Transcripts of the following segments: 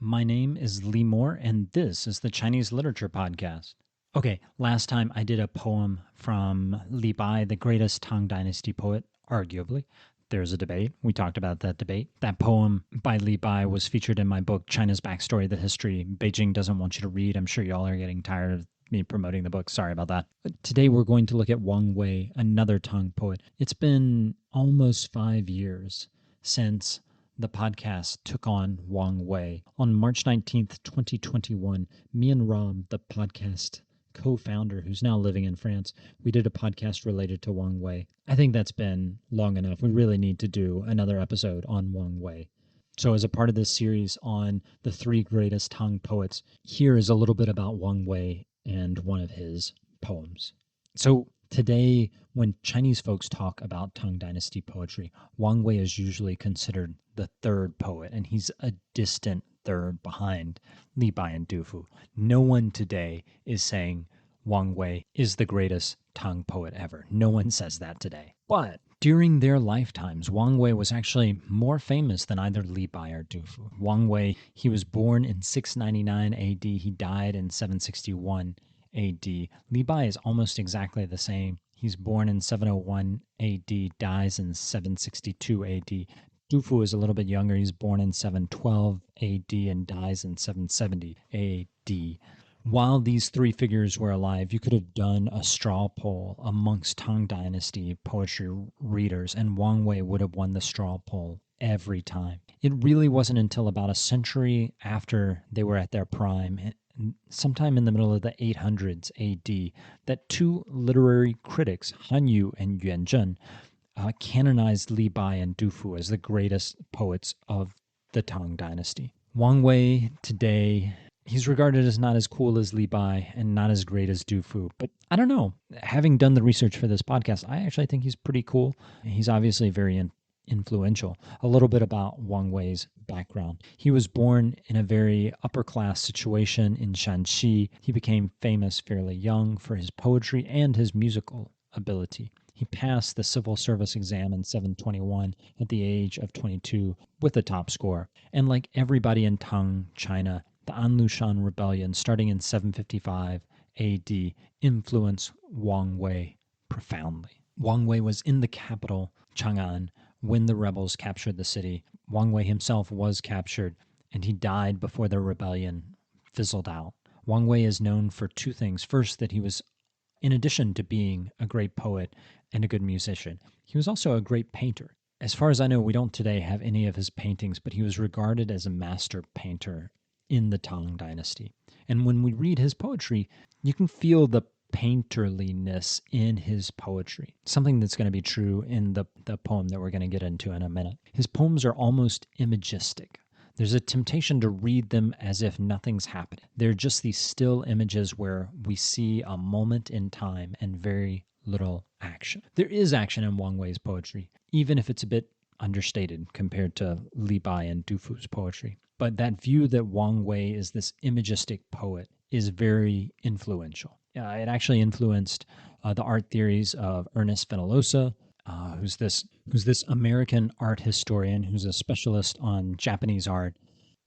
My name is Lee Moore, and this is the Chinese Literature Podcast. Okay, last time I did a poem from Li Bai, the greatest Tang Dynasty poet, arguably. There's a debate. We talked about that debate. That poem by Li Bai was featured in my book, China's Backstory, The History Beijing Doesn't Want You to Read. I'm sure y'all are getting tired of me promoting the book. Sorry about that. Today we're going to look at Wang Wei, another Tang poet. It's been almost 5 years since the podcast took on Wang Wei. On March 19th, 2021, me and Rob, the podcast co-founder who's now living in France, we did a podcast related to Wang Wei. I think that's been long enough. We really need to do another episode on Wang Wei. So as a part of this series on the 3 greatest Tang poets, here is a little bit about Wang Wei and one of his poems. So today, when Chinese folks talk about Tang Dynasty poetry, Wang Wei is usually considered the 3rd poet, and he's a distant 3rd behind Li Bai and Du Fu. No one today is saying Wang Wei is the greatest Tang poet ever. No one says that today. But during their lifetimes, Wang Wei was actually more famous than either Li Bai or Du Fu. Wang Wei, he was born in 699 AD. He died in 761 AD. Li Bai is almost exactly the same. He's born in 701 AD, dies in 762 AD. Du Fu is a little bit younger. He's born in 712 AD and dies in 770 AD. While these 3 figures were alive, you could have done a straw poll amongst Tang Dynasty poetry readers, and Wang Wei would have won the straw poll every time. It really wasn't until about a century after they were at their prime, sometime in the middle of the 800s AD, that 2 literary critics, Han Yu and Yuan Zhen, canonized Li Bai and Du Fu as the greatest poets of the Tang Dynasty. Wang Wei today, he's regarded as not as cool as Li Bai and not as great as Du Fu. But I don't know. Having done the research for this podcast, I actually think he's pretty cool. He's obviously very influential. A little bit about Wang Wei's background. He was born in a very upper-class situation in Shanxi. He became famous fairly young for his poetry and his musical ability. He passed the civil service exam in 721 at the age of 22 with a top score. And like everybody in Tang China, the Anlushan rebellion starting in 755 AD influenced Wang Wei profoundly. Wang Wei was in the capital, Chang'an, when the rebels captured the city. Wang Wei himself was captured, and he died before the rebellion fizzled out. Wang Wei is known for 2 things. First, that he was, in addition to being a great poet and a good musician, he was also a great painter. As far as I know, we don't today have any of his paintings, but he was regarded as a master painter in the Tang Dynasty. And when we read his poetry, you can feel the painterliness in his poetry, something that's going to be true in the poem that we're going to get into in a minute. His poems are almost imagistic. There's a temptation to read them as if nothing's happening. They're just these still images where we see a moment in time and very little action. There is action in Wang Wei's poetry, even if it's a bit understated compared to Li Bai and Du Fu's poetry. But that view that Wang Wei is this imagistic poet is very influential. It actually influenced the art theories of Ernest Fenollosa, who's this American art historian who's a specialist on Japanese art,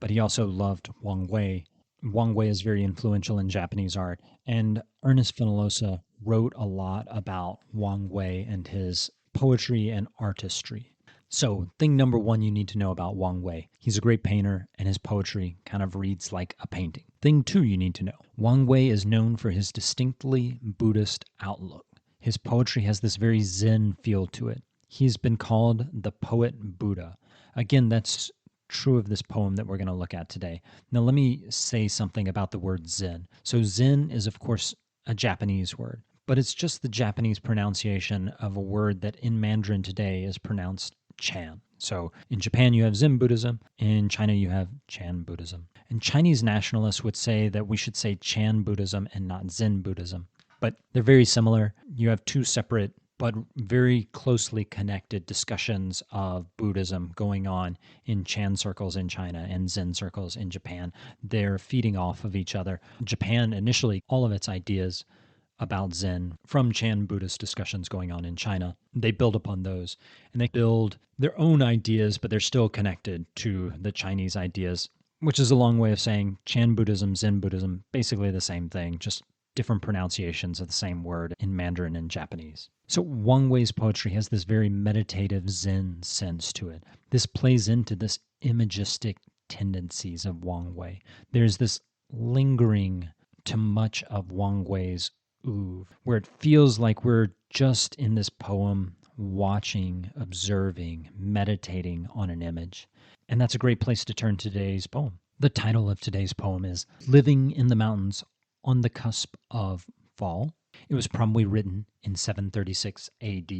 but he also loved Wang Wei. Wang Wei is very influential in Japanese art, and Ernest Fenollosa wrote a lot about Wang Wei and his poetry and artistry. So, thing number 1 you need to know about Wang Wei. He's a great painter, and his poetry kind of reads like a painting. Thing 2 you need to know. Wang Wei is known for his distinctly Buddhist outlook. His poetry has this very Zen feel to it. He's been called the poet Buddha. Again, that's true of this poem that we're going to look at today. Now, let me say something about the word Zen. So Zen is, of course, a Japanese word, but it's just the Japanese pronunciation of a word that in Mandarin today is pronounced Chan. So in Japan, you have Zen Buddhism. In China, you have Chan Buddhism. And Chinese nationalists would say that we should say Chan Buddhism and not Zen Buddhism. But they're very similar. You have 2 separate but very closely connected discussions of Buddhism going on in Chan circles in China and Zen circles in Japan. They're feeding off of each other. Japan, initially, all of its ideas about Zen from Chan Buddhist discussions going on in China, they build upon those, and they build their own ideas, but they're still connected to the Chinese ideas which is a long way of saying Chan Buddhism, Zen Buddhism, basically the same thing, just different pronunciations of the same word in Mandarin and Japanese. So Wang Wei's poetry has this very meditative Zen sense to it. This plays into this imagistic tendencies of Wang Wei. There's this lingering to much of Wang Wei's oeuvre, where it feels like we're just in this poem watching, observing, meditating on an image. And that's a great place to turn to today's poem. The title of today's poem is Living in the Mountains on the Cusp of Fall. It was probably written in 736 AD,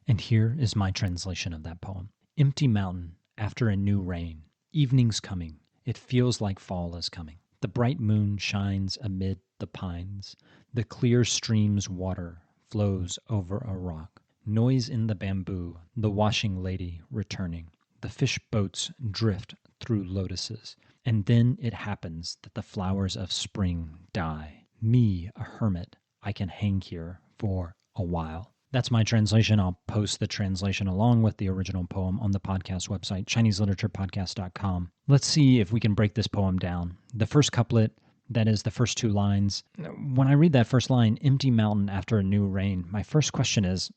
and here is my translation of that poem. Empty mountain after a new rain. Evening's coming. It feels like fall is coming. The bright moon shines amid the pines. The clear stream's water flows over a rock. Noise in the bamboo, the washing lady returning. The fish boats drift through lotuses. And then it happens that the flowers of spring die. Me, a hermit, I can hang here for a while. That's my translation. I'll post the translation along with the original poem on the podcast website, ChineseLiteraturePodcast.com. Let's see if we can break this poem down. The first couplet, that is the first two lines. When I read that first line, empty mountain after a new rain, my first question is,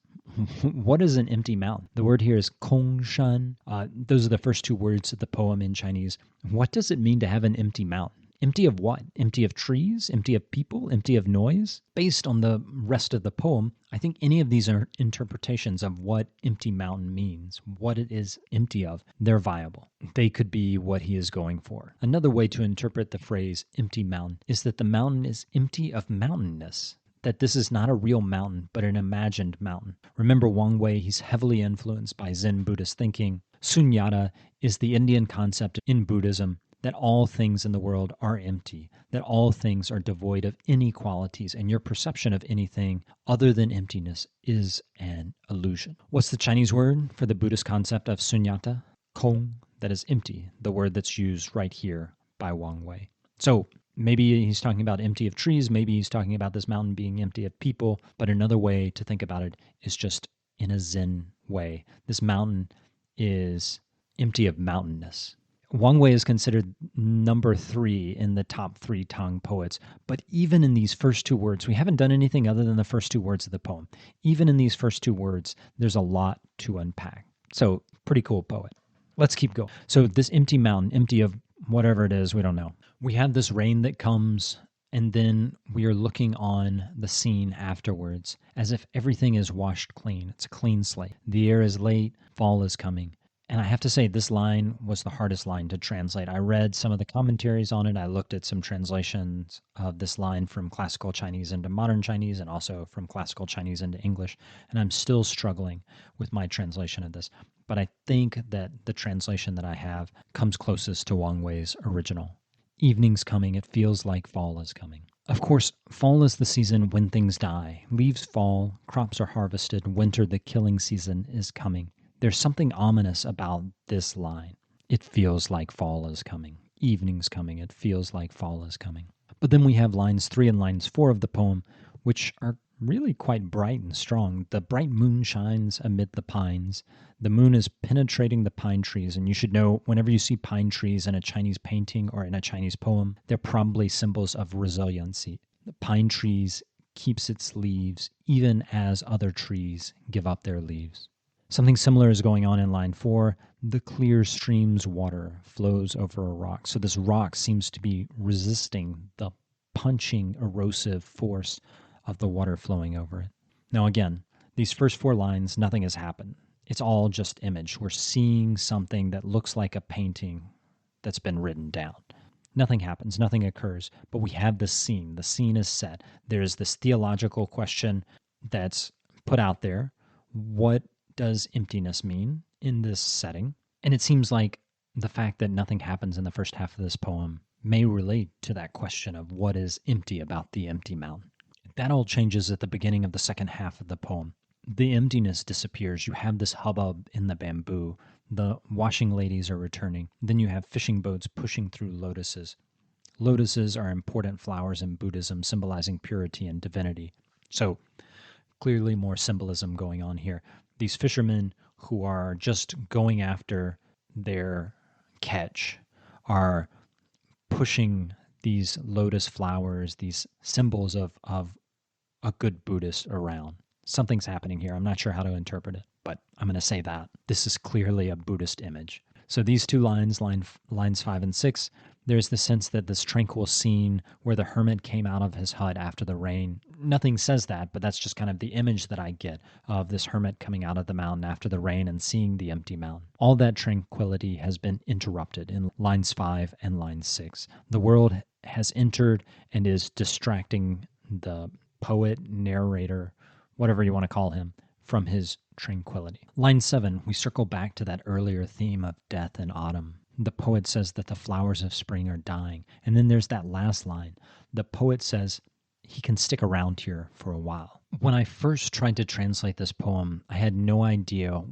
what is an empty mountain? The word here is Kongshan. Those are the first two words of the poem in Chinese. What does it mean to have an empty mountain? Empty of what? Empty of trees? Empty of people? Empty of noise? Based on the rest of the poem, I think any of these are interpretations of what empty mountain means, what it is empty of. They're viable. They could be what he is going for. Another way to interpret the phrase empty mountain is that the mountain is empty of mountainness, that this is not a real mountain, but an imagined mountain. Remember Wang Wei, he's heavily influenced by Zen Buddhist thinking. Sunyata is the Indian concept in Buddhism that all things in the world are empty, that all things are devoid of any qualities, and your perception of anything other than emptiness is an illusion. What's the Chinese word for the Buddhist concept of sunyata? Kong, that is empty, the word that's used right here by Wang Wei. So maybe he's talking about empty of trees, maybe he's talking about this mountain being empty of people, but another way to think about it is just in a Zen way. This mountain is empty of mountainness. Wang Wei is considered number 3 in the top 3 Tang poets, but even in these first two words, we haven't done anything other than the first two words of the poem. Even in these first two words, there's a lot to unpack. So, pretty cool poet. Let's keep going. So this empty mountain, empty of whatever it is, we don't know. We have this rain that comes, and then we are looking on the scene afterwards as if everything is washed clean. It's a clean slate. The air is late, fall is coming. And I have to say, this line was the hardest line to translate. I read some of the commentaries on it. I looked at some translations of this line from classical Chinese into modern Chinese and also from classical Chinese into English. And I'm still struggling with my translation of this. But I think that the translation that I have comes closest to Wang Wei's original. Evening's coming. It feels like fall is coming. Of course, fall is the season when things die. Leaves fall, crops are harvested, winter, the killing season, is coming. There's something ominous about this line. It feels like fall is coming. Evening's coming. It feels like fall is coming. But then we have lines 3 and lines 4 of the poem, which are really quite bright and strong. The bright moon shines amid the pines. The moon is penetrating the pine trees, and you should know whenever you see pine trees in a Chinese painting or in a Chinese poem, they're probably symbols of resiliency. The pine trees keeps its leaves even as other trees give up their leaves. Something similar is going on in line 4. The clear stream's water flows over a rock. So this rock seems to be resisting the punching, erosive force of the water flowing over it. Now again, these first 4 lines, nothing has happened. It's all just image. We're seeing something that looks like a painting that's been written down. Nothing happens, nothing occurs, but we have this scene. The scene is set. There's this theological question that's put out there. What does emptiness mean in this setting? And it seems like the fact that nothing happens in the first half of this poem may relate to that question of what is empty about the empty mountain. That all changes at the beginning of the second half of the poem. The emptiness disappears. You have this hubbub in the bamboo. The washing ladies are returning. Then you have fishing boats pushing through lotuses. Lotuses are important flowers in Buddhism, symbolizing purity and divinity. So clearly more symbolism going on here. These fishermen who are just going after their catch are pushing these lotus flowers, these symbols of a good Buddhist around. Something's happening here. I'm not sure how to interpret it, but I'm going to say that. This is clearly a Buddhist image. So these two lines, lines 5 and 6, there's the sense that this tranquil scene where the hermit came out of his hut after the rain. Nothing says that, but that's just kind of the image that I get of this hermit coming out of the mountain after the rain and seeing the empty mountain. All that tranquility has been interrupted in lines 5 and line 6. The world has entered and is distracting the poet, narrator, whatever you want to call him, from his tranquility. Line 7, we circle back to that earlier theme of death and autumn. The poet says that the flowers of spring are dying. And then there's that last line. The poet says he can stick around here for a while. When I first tried to translate this poem, I had no idea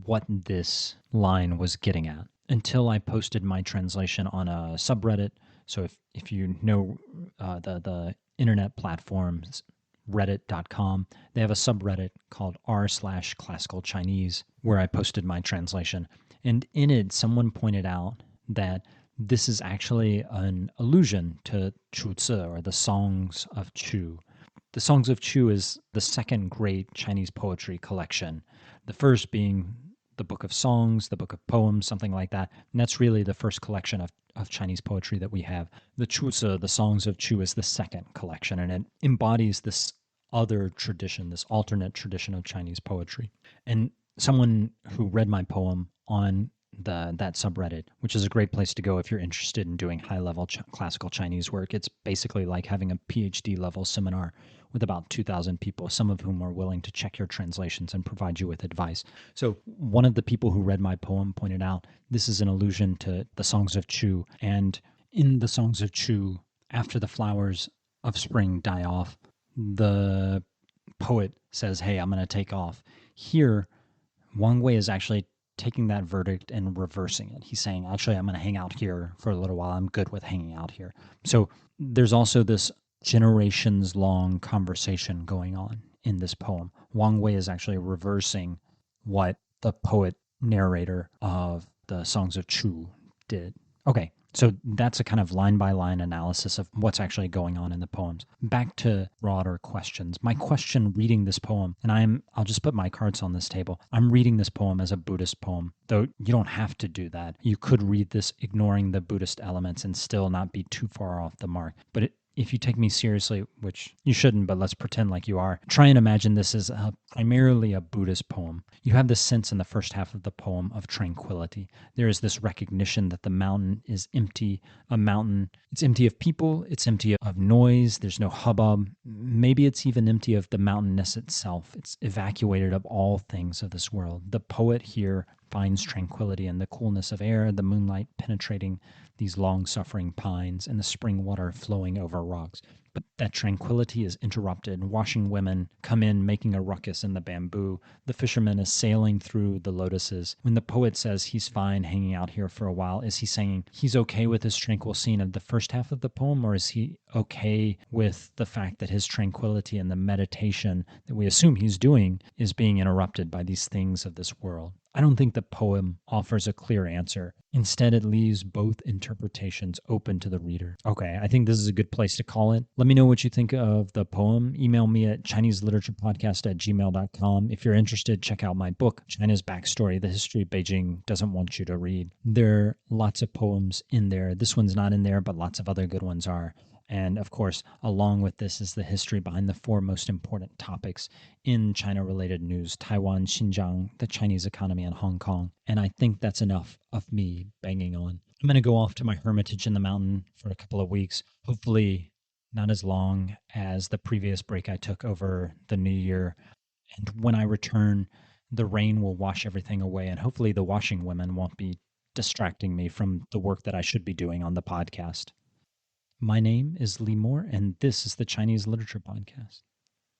what this line was getting at until I posted my translation on a subreddit. So if you know the internet platforms, reddit.com, they have a subreddit called r/classical Chinese where I posted my translation. And in it, someone pointed out that this is actually an allusion to Chuzi, or the Songs of Chu. The Songs of Chu is the second great Chinese poetry collection, the first being the Book of Songs, the Book of Poems, something like that. And that's really the first collection of Chinese poetry that we have. The Chuzi, the Songs of Chu, is the second collection, and it embodies this other tradition, this alternate tradition of Chinese poetry. And someone who read my poem on that subreddit, which is a great place to go if you're interested in doing high-level classical Chinese work. It's basically like having a PhD-level seminar with about 2,000 people, some of whom are willing to check your translations and provide you with advice. So one of the people who read my poem pointed out this is an allusion to the Songs of Chu. And in the Songs of Chu, after the flowers of spring die off, the poet says, hey, I'm going to take off. Here, Wang Wei is actually taking that verdict and reversing it. He's saying, actually, I'm going to hang out here for a little while. I'm good with hanging out here. So there's also this generations-long conversation going on in this poem. Wang Wei is actually reversing what the poet narrator of the Songs of Chu did. Okay, so that's a kind of line-by-line analysis of what's actually going on in the poems. Back to broader questions. My question reading this poem, and I'll just put my cards on this table. I'm reading this poem as a Buddhist poem, though you don't have to do that. You could read this ignoring the Buddhist elements and still not be too far off the mark. But if you take me seriously, which you shouldn't, but let's pretend like you are, try and imagine this as primarily a Buddhist poem. You have this sense in the first half of the poem of tranquility. There is this recognition that the mountain is empty. A mountain, it's empty of people, it's empty of noise, there's no hubbub. Maybe it's even empty of the mountainness itself. It's evacuated of all things of this world. The poet here finds tranquility in the coolness of air, the moonlight penetrating these long-suffering pines, and the spring water flowing over rocks. But that tranquility is interrupted. Washing women come in making a ruckus in the bamboo. The fisherman is sailing through the lotuses. When the poet says he's fine hanging out here for a while, is he saying he's okay with this tranquil scene of the first half of the poem, or is he okay with the fact that his tranquility and the meditation that we assume he's doing is being interrupted by these things of this world? I don't think the poem offers a clear answer. Instead, it leaves both interpretations open to the reader. Okay, I think this is a good place to call it. Let me know what you think of the poem. Email me at ChineseLiteraturePodcast@gmail.com. If you're interested, check out my book, China's Backstory, The History Beijing Doesn't Want You to Read. There are lots of poems in there. This one's not in there, but lots of other good ones are. And of course, along with this is the history behind the 4 most important topics in China-related news: Taiwan, Xinjiang, the Chinese economy, and Hong Kong. And I think that's enough of me banging on. I'm going to go off to my hermitage in the mountain for a couple of weeks, hopefully not as long as the previous break I took over the new year. And when I return, the rain will wash everything away, and hopefully the washing women won't be distracting me from the work that I should be doing on the podcast. My name is Lee Moore, and this is the Chinese Literature Podcast.